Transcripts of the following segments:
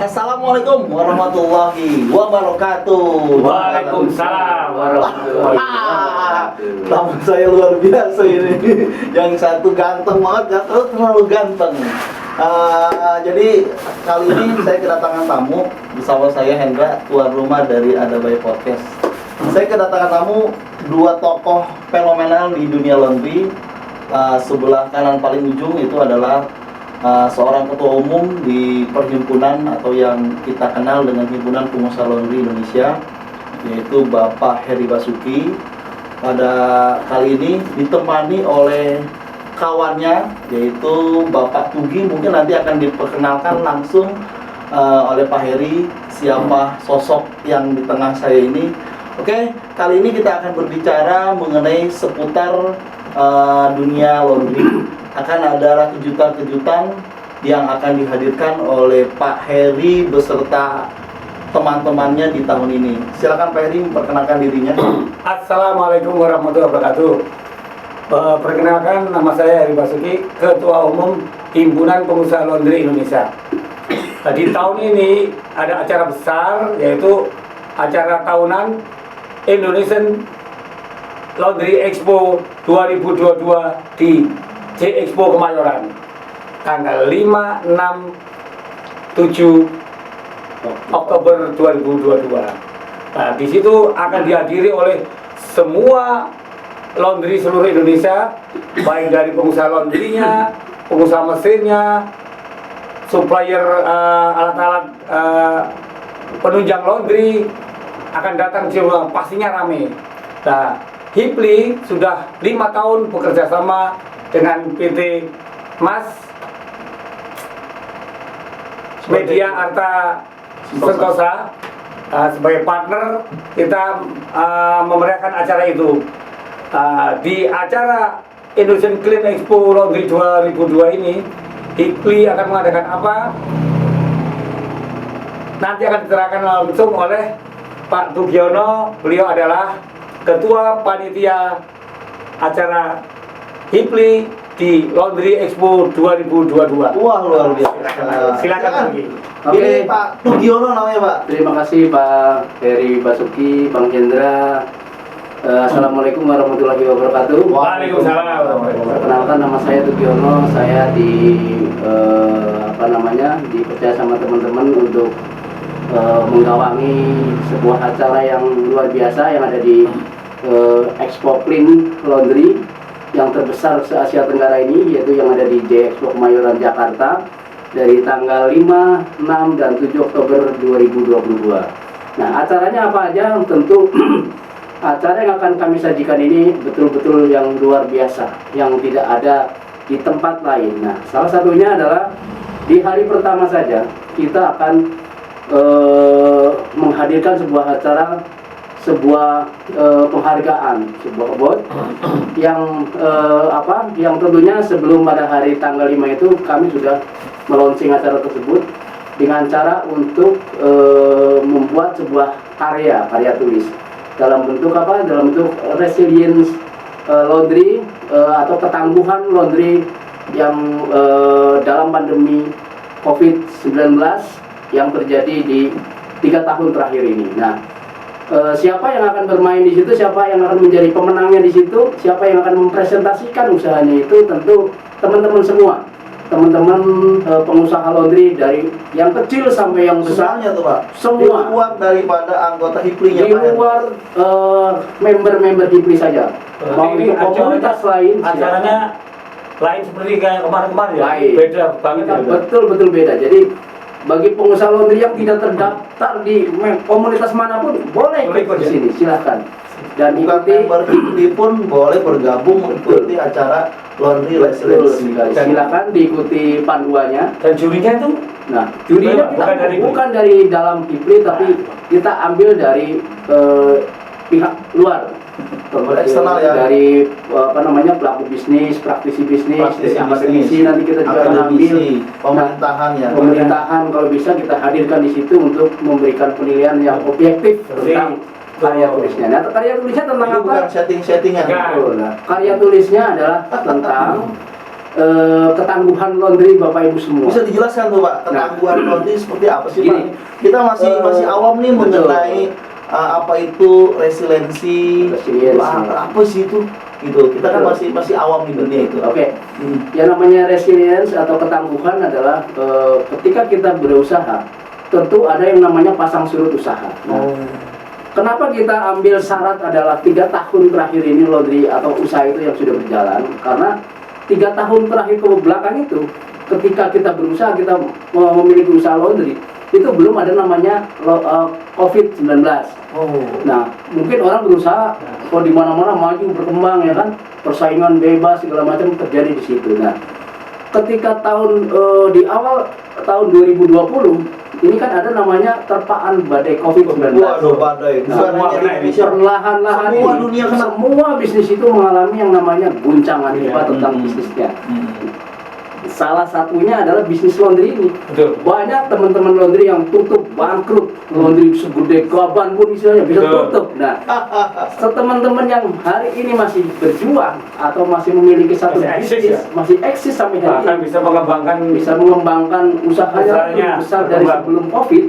Assalamualaikum warahmatullahi wabarakatuh. Waalaikumsalam warahmatullahi wabarakatuh. Tamu saya luar biasa ini. Yang satu ganteng banget, yang satu terlalu ganteng. Jadi kali ini saya kedatangan tamu bersama saya Hendra, tuan rumah dari Adabai Podcast. Saya kedatangan tamu dua tokoh fenomenal di dunia laundry. Sebelah kanan paling ujung itu adalah seorang ketua umum di perhimpunan atau yang kita kenal dengan Himpunan Pengusaha Laundry Indonesia, yaitu Bapak Heri Basuki. Pada kali ini ditemani oleh kawannya, yaitu Bapak Tugi. Mungkin nanti akan diperkenalkan langsung oleh Pak Heri siapa sosok yang di tengah saya ini. Oke, kali ini kita akan berbicara mengenai seputar dunia laundry. Akan ada kejutan-kejutan yang akan dihadirkan oleh Pak Heri beserta teman-temannya di tahun ini. Silakan Pak Heri memperkenalkan dirinya. Assalamualaikum warahmatullahi wabarakatuh. Perkenalkan, nama saya Heri Basuki, Ketua Umum Himpunan Pengusaha Laundry Indonesia. Di tahun ini ada acara besar, yaitu acara tahunan Indonesian Laundry Expo 2022 di J-Expo Kemayoran tanggal 5, 6, 7 Oktober 2022. Nah, di situ akan dihadiri oleh semua laundry seluruh Indonesia, baik dari pengusaha laundrynya, pengusaha mesinnya, supplier alat-alat penunjang laundry akan datang semua, pastinya rame. Nah, HIPLI sudah 5 tahun bekerja sama dengan PT Mas Media Arta Sentosa sebagai partner. Kita memeriahkan acara itu. Di acara Indonesian Clean Expo Laundry 2002 ini, HIPLI akan mengadakan apa? Nanti akan diterangkan langsung oleh Pak Tugiono. Beliau adalah Ketua Panitia acara HIPLI di Laundry Expo 2022. Wah, luar biasa. Silakan lagi. Ini Pak Tugiono namanya, Pak. Terima kasih Pak Heri Basuki, Bang Hendra. Assalamualaikum warahmatullahi wabarakatuh. Waalaikumsalam. Perkenalkan, nama saya Tugiono. Saya dipercaya sama teman-teman untuk menggawangi sebuah acara yang luar biasa yang ada di Expo Clean Laundry yang terbesar se-Asia Tenggara ini, yaitu yang ada di J-Expo Kemayoran Jakarta dari tanggal 5, 6, dan 7 Oktober 2022. Nah, acaranya apa aja? Tentu acara yang akan kami sajikan ini betul-betul yang luar biasa, yang tidak ada di tempat lain. Nah, salah satunya adalah di hari pertama saja kita akan menghadirkan sebuah acara, sebuah penghargaan, sebuah award yang yang tentunya sebelum pada hari tanggal 5 itu kami sudah melaunching acara tersebut dengan cara untuk membuat sebuah karya tulis dalam bentuk apa? Dalam bentuk resilience laundry atau ketangguhan laundry yang dalam pandemi COVID-19 yang terjadi di 3 tahun terakhir ini. Nah, siapa yang akan bermain di situ, siapa yang akan menjadi pemenangnya di situ, siapa yang akan mempresentasikan usahanya itu tentu teman-teman semua, teman-teman pengusaha laundry dari yang kecil sampai yang besar. Semuanya tuh, Pak. Semua. Di luar daripada anggota HIPLI-nya, Di Pak Heri. luar member-member HIPLI saja. Mau Ini itu komunitas lain, acaranya lain seperti kayak kemarin-kemarin ya? Lain. Beda banget ya? betul beda. Jadi bagi pengusaha laundry yang tidak terdaftar di komunitas manapun boleh ikut di sini, silahkan. Dan Bukan ikuti, member HIPLI pun boleh bergabung mengikuti acara Laundry Resilience. silakan diikuti panduannya. Dan jurinya itu Nah, jurinya bukan dari dalam HIPLI, tapi kita ambil dari pihak luar, Eksternal ya. dari pelaku bisnis, praktisi bisnis, dari akademisi. Nanti kita juga akan ambil pemerintahan ya. pemerintahan, kalau bisa kita hadirkan di situ untuk memberikan penilaian yang objektif tentang karya tulisnya. Nah, karya tulisnya tentang Ini apa? bukan setting-settingan. Enggak. Betul. Nah, karya tulisnya adalah tentang ketangguhan laundry Bapak Ibu semua. Bisa dijelaskan tuh Pak, ketangguhan laundry seperti apa sih Pak? Gini, Kita masih awam nih betul. mengenai apa itu resiliensi, apa sih itu? Gitu. Kita kan masih awam di dunia itu. Oke. Yang namanya resilience atau ketangguhan adalah ketika kita berusaha, tentu ada yang namanya pasang surut usaha. Nah, kenapa kita ambil syarat adalah 3 tahun terakhir ini laundry atau usaha itu yang sudah berjalan? Karena 3 tahun terakhir ke belakang itu, ketika kita berusaha, kita memiliki usaha laundry, itu belum ada namanya COVID-19. Nah, mungkin orang berusaha, kalau di mana-mana maju berkembang ya kan, persaingan bebas segala macam terjadi di situ. Nah, ketika di awal tahun 2020 ini kan ada namanya terpaan badai COVID-19. Waduh, badai. Bukan hanya di Indonesia, perlahan-lahan semua dunia kena. semua bisnis itu mengalami yang namanya guncangan hebat tentang bisnisnya. Salah satunya adalah bisnis laundry ini. Betul. Banyak teman-teman laundry yang tutup, bangkrut. Laundry segede gaban pun misalnya bisa tutup. Nah, teman-teman yang hari ini masih berjuang atau masih memiliki satu Masih eksis, bisnis, ya? masih eksis sampai hari Bahkan ini, bisa bisa mengembangkan mengembangkan usahanya usahanya, lebih besar dari berkembang. sebelum COVID,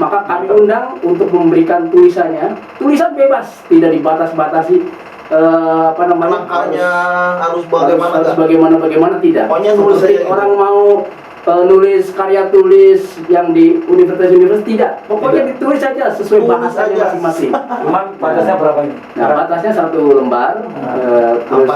maka kami undang untuk memberikan tulisannya. Tulisan bebas, tidak dibatas-batasi Langkahnya harus bagaimana? harus Kak? bagaimana tidak. Pokoknya nulis Seperti aja gitu. orang mau nulis karya tulis yang di universitas tidak. Pokoknya Tidak. ditulis saja sesuai Tulis bahasanya aja. masing-masing. cuman batasnya berapa ini? Nah, batasnya 1 lembar, terus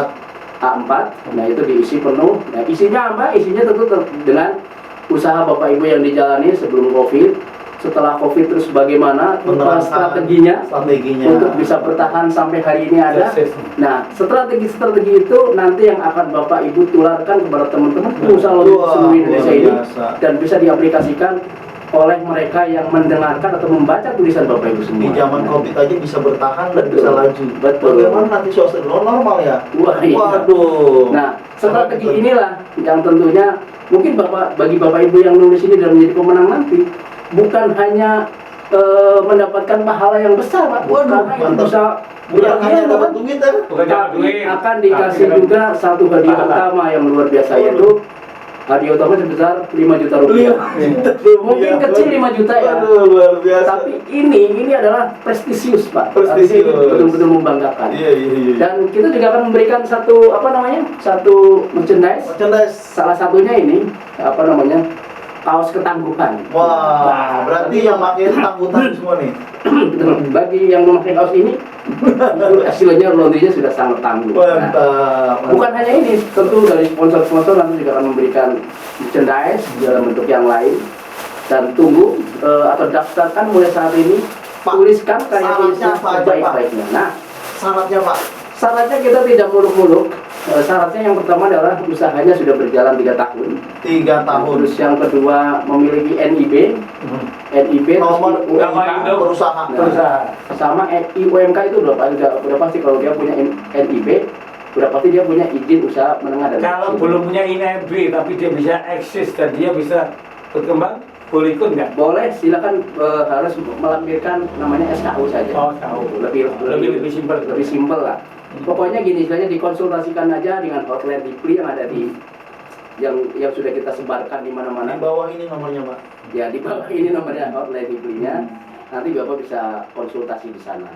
A4. Nah, itu diisi penuh. Nah, isinya apa? Isinya tentu dengan usaha Bapak Ibu yang dijalani sebelum COVID. Setelah COVID terus bagaimana strateginya untuk bisa bertahan sampai hari ini ada. Nah, strategi-strategi itu nanti yang akan Bapak Ibu tularkan kepada teman-teman pengusaha laundry di seluruh Indonesia ini dan bisa diaplikasikan oleh mereka yang mendengarkan atau membaca tulisan Bapak Ibu semua. Di zaman COVID aja bisa bertahan dan Betul. bisa laju. Betul. Bagaimana nanti suasana normal ya? Wah, iya. Waduh. Nah, strategi inilah yang tentunya mungkin bagi Bapak Ibu yang nulis ini dan menjadi pemenang nanti, bukan hanya mendapatkan pahala yang besar, Pak. Waduh, Karena itu mantap. bisa Bukan hanya kan? dapat duit ya? Bukan dapat Tapi duit, akan dikasih tapi juga satu hadiah pahala. utama yang luar biasa, yaitu hadiah utama sebesar 5 juta rupiah. Mungkin kecil 5 juta ya. Waduh, luar biasa. Tapi ini adalah prestisius, Pak. Prestisius. Artinya ini betul-betul membanggakan. Iya. Dan kita juga akan memberikan satu merchandise. Merchandise. Salah satunya ini kaos ketangguhan. Wah, berarti yang pakai tanggutan semua nih. Bagi yang memakai kaos ini, hasilnya laundry-nya sudah sangat tangguh. Nah, Mantap. bukan hanya ini, tentu dari sponsor-sponsor nanti juga akan memberikan merchandise dalam bentuk yang lain. Dan tunggu atau daftarkan mulai saat ini, Pak, tuliskan karya tulisnya syaratnya apa aja, Pak? sebaik-baiknya. Nah, Syaratnya Pak. syaratnya kita tidak muluk-muluk. Syaratnya yang pertama adalah usahanya sudah berjalan 3 tahun. 3 tahun. Terus yang kedua memiliki NIB, Nomor terus Nama UMK, induk. berusaha. Berusaha. sama IUMK itu udah pasti kalau dia punya NIB, udah pasti dia punya izin usaha menengah dan Kalau kecil. belum punya INB tapi dia bisa eksis dan dia bisa berkembang, boleh ikut nggak? Boleh, silakan harus melampirkan namanya SKU saja. Oh, tahu. Lebih simpel. lebih simpel lah. Pokoknya gini, istilahnya dikonsultasikan aja dengan hotline Dipli yang ada di yang sudah kita sebarkan di mana-mana. Di bawah ini nomornya Pak. Ya, di bawah ini nomornya hotline Dipli-nya. Nanti Bapak bisa konsultasi di sana.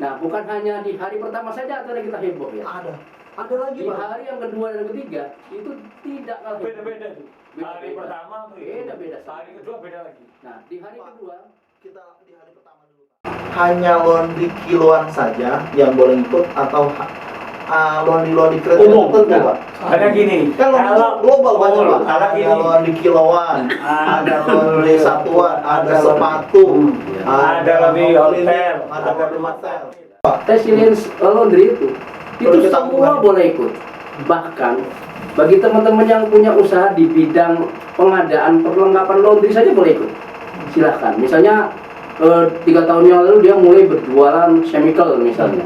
Nah, bukan hanya di hari pertama saja acara kita heboh ya. Ada lagi Di Pak. hari yang kedua dan ketiga itu tidak kalah heboh. Beda-beda tuh. Hari pertama Beda-beda. hari kedua beda lagi. Nah, di hari kedua Kita di hari pertama dulu. Hanya laundry kiloan saja yang boleh ikut atau laundry kereta Umum. tertentu Pak? Ada gini, Kan laundry global banyak Pak. kalau Ada gini, laundry kiloan, ada laundry satuan, ada sepatu, ada laundry hotel, ada laundry hotel. resilience laundry itu Boleh kita semua lakukan. boleh ikut. Bahkan bagi teman-teman yang punya usaha di bidang pengadaan perlengkapan laundry saja boleh ikut. Silahkan. Misalnya 3 tahun yang lalu dia mulai berjualan chemical misalnya.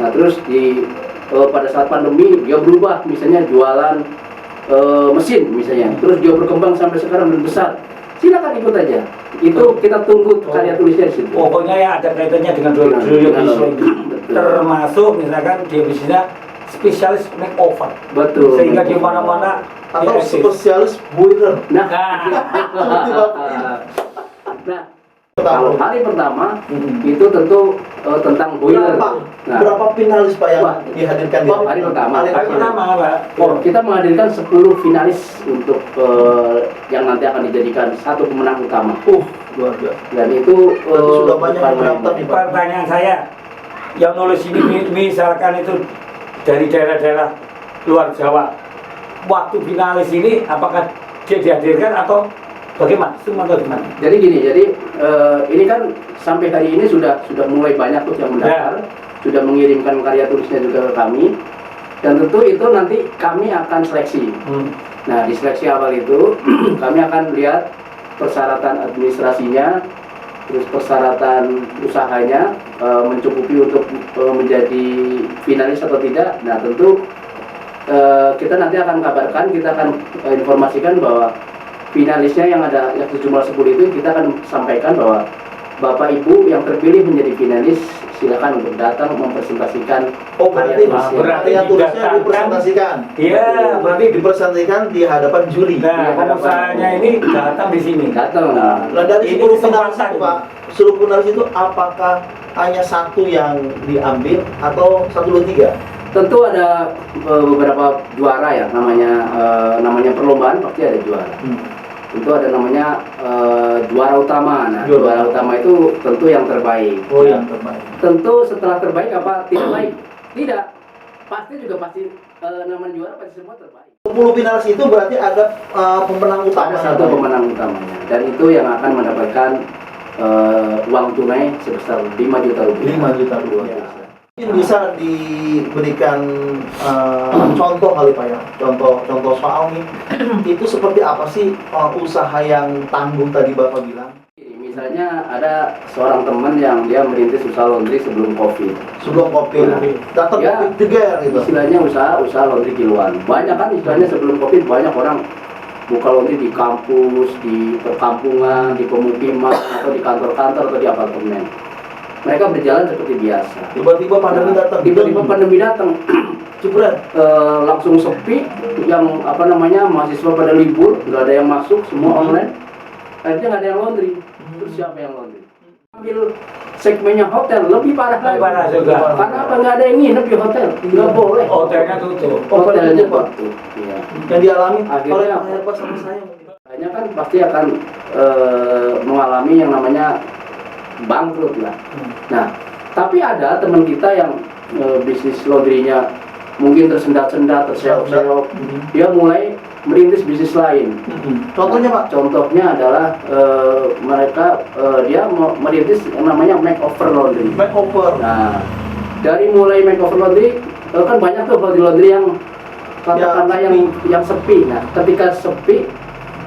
Nah, terus pada saat pandemi dia berubah, misalnya jualan mesin misalnya. Terus dia berkembang sampai sekarang dan besar. Silakan ikut aja. Itu kita tunggu karya tulisnya di situ. pokoknya ya ada kaitannya dengan dunia Dengan- bisnis. betul. Termasuk misalkan dia bisnisnya spesialis makeover. Betul. Sehingga di mana-mana Atau dia eksis. spesialis boiler. Nah, Seperti Bapak ini. nah, kalau hari pertama itu tentu tentang boiler. Berapa finalis Pak yang Wah, dihadirkan di hari pertama. Hari pertama, Pak. Oh, kita menghadirkan 10 finalis untuk yang nanti akan dijadikan satu pemenang utama. Luar biasa. Dan itu Berarti sudah banyak yang mendaftar nih Pak. Pertanyaan saya, yang nulis ini misalkan itu dari daerah-daerah luar Jawa, waktu finalis ini apakah dia dihadirkan atau bagaimana? Cuma bagaimana? Jadi gini, ini kan sampai hari ini sudah mulai banyak tuh yang mendaftar, sudah mengirimkan karya tulisnya juga ke kami, dan tentu itu nanti kami akan seleksi. Nah, di seleksi awal itu kami akan lihat persyaratan administrasinya, terus persyaratan usahanya mencukupi untuk menjadi finalis atau tidak. Nah, tentu kita nanti akan kabarkan, kita akan informasikan bahwa finalisnya yang ada yang sejumlah 10 itu kita akan sampaikan bahwa Bapak Ibu yang terpilih menjadi finalis silakan untuk datang mempresentasikan Berarti tulisnya. karya tulisnya dipresentasikan. Iya, berarti Dipresentasikan di hadapan juri. nah, pengusahanya ini datang di sini. Datang. Nah, dari Ini 10 finalis kesempatan. itu Pak, 10 finalis itu apakah hanya satu yang diambil atau 1, 2, 3? Tentu ada beberapa juara ya, namanya perlombaan pasti ada juara. Tentu ada namanya juara utama. Nah, juara utama itu tentu yang terbaik. Oh, yang terbaik. Tentu setelah terbaik apa tidak baik? Tidak. Pasti namanya juara pasti semua terbaik. 10 finalis itu berarti ada pemenang utama. Ada satu pemenang utamanya, dan itu yang akan mendapatkan uang tunai sebesar 5 juta rupiah. 5 juta rupiah. Mungkin bisa diberikan contoh kali Pak ya, contoh soal nih. Itu seperti apa sih usaha yang tanggung tadi Bapak bilang? Misalnya ada seorang teman yang dia merintis usaha laundry sebelum COVID. Sebelum COVID, datang Ya, COVID juga gitu. Istilahnya usaha laundry kiloan. Banyak kan istilahnya sebelum COVID banyak orang buka laundry di kampus, di perkampungan, di pemukiman, atau di kantor-kantor atau di apartemen. Mereka berjalan seperti biasa. Tiba-tiba pandemi datang. Tiba-tiba pandemi datang. Jebret. Langsung sepi, yang mahasiswa pada libur, nggak ada yang masuk, semua online. Akhirnya nggak ada yang laundry. Terus siapa yang laundry? Ambil segmennya hotel, lebih parah lagi. Parah juga. Karena apa? Nggak ada yang nginep di hotel, nggak boleh. Hotelnya tutup. Hotelnya Pak. tutup. Iya. Yang dialami Akhirnya oleh apa? Pak Herbas sama saya mungkin. Kayaknya kan pasti akan mengalami yang namanya bangkrut lah. Nah, tapi ada teman kita yang bisnis laundrynya mungkin tersendat-sendat, terseok-seok, dia mulai merintis bisnis lain. Contohnya Pak? Contohnya adalah dia merintis yang namanya makeover laundry. Makeover. Nah, dari mulai makeover laundry kan banyak tuh laundry yang katakanlah yang sepi. Nah, ketika sepi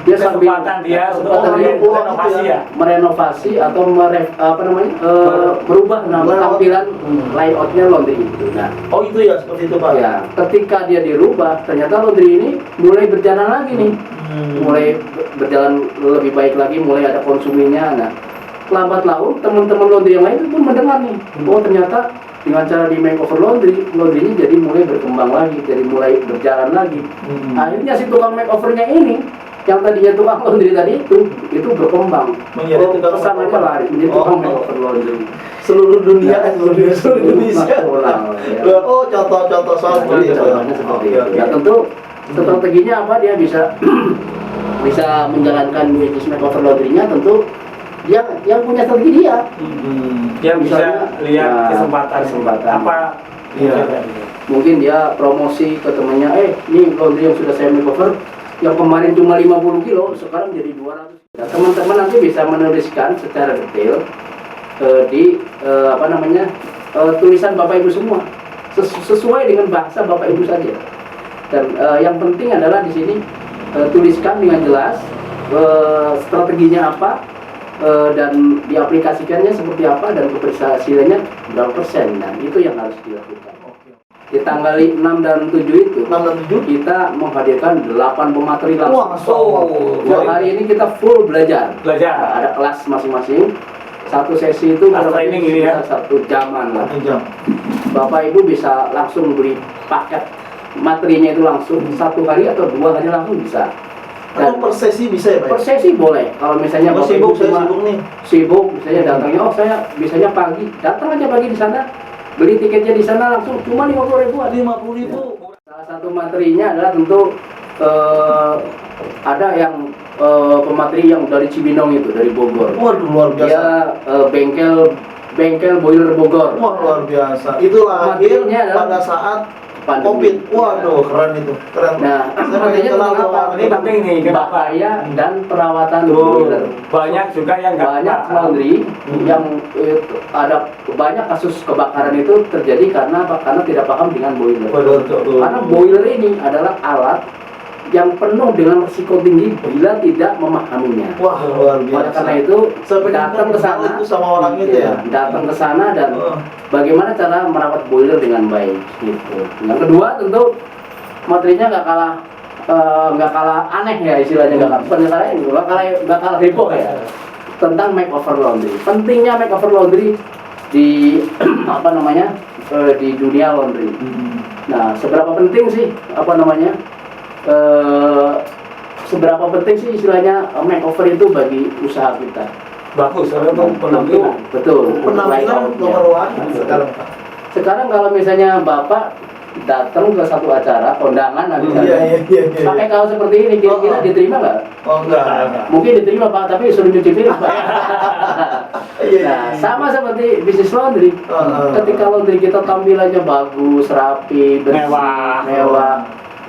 dia sambil Kesempatan dia untuk merenovasi ya. merenovasi atau merubah tampilan layoutnya laundry itu. Nah, Oh itu ya, seperti itu Pak? ya ketika dia dirubah, ternyata laundry ini mulai berjalan lagi nih, mulai berjalan lebih baik lagi, mulai ada konsumennya. Nah, lambat laun teman-teman laundry yang lain itu pun mendengar nih, oh ternyata dengan cara di makeover laundry-nya jadi mulai berkembang lagi, jadi mulai berjalan lagi. Akhirnya si tukang makeovernya ini yang tadinya tukang laundry tadi itu berkembang menjadi tukang pesanannya makeover. lari menjadi tukang makeover laundry. Seluruh dunia, seluruh Indonesia. Ya. Oh, contoh-contoh soal seperti itu. Contohnya seperti Oke, itu. oke. Ya tentu strateginya apa, dia bisa menjalankan bisnis makeover laundry-nya, tentu yang punya strategi dia. Yang bisa Misalnya, lihat ya, kesempatan apa Iya. Mungkin dia promosi ke temannya, ini laundry yang sudah saya makeover yang kemarin cuma 50 kilo sekarang jadi 200. Nah, teman-teman nanti bisa menuliskan secara detail di tulisan Bapak Ibu semua sesuai dengan bahasa Bapak Ibu saja. Dan yang penting adalah di sini tuliskan dengan jelas strateginya apa, dan diaplikasikannya seperti apa, dan keberhasilannya berapa persen. Nah, itu yang harus dilakukan. Di tanggal 6 dan 7 itu 6 dan 7 kita menghadirkan 8 pemateri langsung. Wah, Hari ini kita full belajar. Ada kelas masing-masing. Satu sesi itu training ini ya. 1 jaman lah. 1 jam. Bapak Ibu bisa langsung beli paket materinya itu langsung 1 hari atau 2 hari langsung bisa. Atau per sesi bisa ya Pak? Per sesi boleh. Kalau misalnya Oh, Bapak sibuk, Ibu saya cuma sibuk nih. sibuk, misalnya datangnya, oh saya bisanya pagi, datang aja pagi di sana, beli tiketnya di sana langsung cuma 50 ribuan. 50.000. Salah satu materinya adalah tentu ada yang pemateri yang dari Cibinong itu, dari Bogor. Waduh, luar biasa. Dia bengkel boiler Bogor. Wah, luar biasa. Itu lahir Materinya adalah pada saat pandemi. COVID. Waduh, keren itu. Keren. Nah, Saya pengen materinya kenal tentang apa? sama Ini penting nih, kenapa? Bahaya dan perawatan Tuh, boiler. banyak juga yang nggak Banyak paham. laundry yang ada banyak kasus kebakaran itu terjadi karena apa? Karena tidak paham dengan boiler. Betul. Karena boiler ini adalah alat yang penuh dengan risiko tinggi bila tidak memahaminya. Wah, luar biasa. Oleh karena itu Saya pengen datang ke kenal sana itu sama orang itu ya. datang ke sana dan Oh. bagaimana cara merawat boiler dengan baik gitu. Yang kedua tentu materinya nggak kalah aneh ya istilahnya, bukan nggak kalah heboh ya, tentang makeover laundry. Pentingnya makeover laundry di apa namanya di dunia laundry. Nah, seberapa penting sih seberapa penting sih istilahnya makeover itu bagi usaha kita? Bagus, soalnya untuk Tentu, penampilan. betul. Penampilan layoutnya. nomor 1 sekarang Pak. Sekarang kalau misalnya Bapak datang ke satu acara kondangan misalnya, Iya. pakai kaos seperti ini, kira-kira Oh. diterima nggak? Oh, enggak. Mungkin diterima Pak, tapi suruh nyuci piring Pak. Iya. Nah, sama seperti bisnis laundry. Ketika laundry kita tampilannya bagus, rapi, bersih, mewah,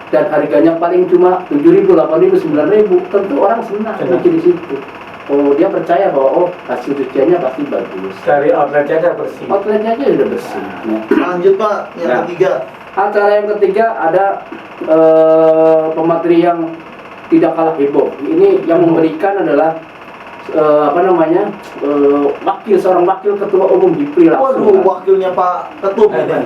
dan harganya paling cuma 7.000, 8.000, 9.000, tentu orang senang nyuci di situ. Oh, dia percaya bahwa hasil cuciannya pasti bagus. Dari outletnya ada bersih. Outletnya aja udah bersih. Nah, Lanjut Pak, yang Nah. ketiga. acara yang ketiga ada pemateri yang tidak kalah heboh. Ini yang memberikan adalah seorang wakil ketua umum HIPLI Waduh, langsung. wakilnya Pak Ketum ini.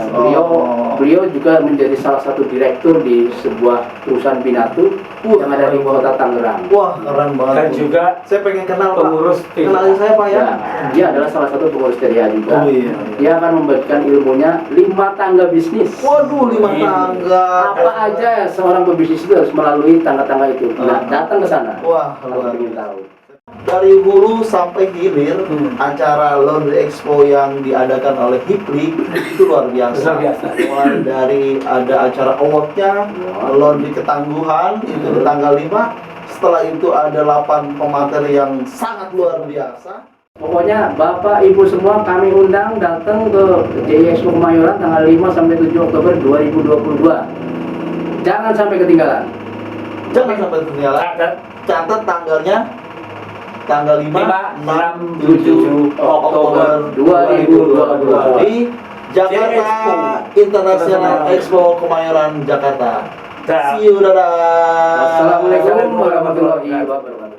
Beliau juga menjadi salah satu direktur di sebuah perusahaan binatu yang ada di kota Tangerang. Wah, keren banget. Dan juga Saya pengen kenal Pak. pengurus tim. Kenalin saya Pak ya. Ya, dia adalah salah satu pengurus TRIA juga. Oh iya. Dia akan membagikan ilmunya 5 tangga bisnis. Waduh, 5 tangga. Apa aja seorang pebisnis itu harus melalui tangga-tangga itu. Nah, datang ke sana. Wah, Kalau luar ingin biasa. tahu. Dari hulu sampai hilir, acara Laundry Expo yang diadakan oleh HIPLI itu luar biasa. Luar biasa. Mulai dari ada acara awardnya, Laundry Ketangguhan itu di tanggal 5. Setelah itu ada 8 pemateri yang sangat luar biasa. Pokoknya Bapak Ibu semua kami undang datang ke JI Expo Kemayoran tanggal 5 sampai 7 Oktober 2022. Jangan sampai ketinggalan. Jangan sampai ketinggalan. Catat tanggalnya. Tanggal 5, 6, 7 Oktober 2022 di Jakarta International Expo Kemayoran, Jakarta. See you, dadah. Wassalamualaikum warahmatullahi wabarakatuh.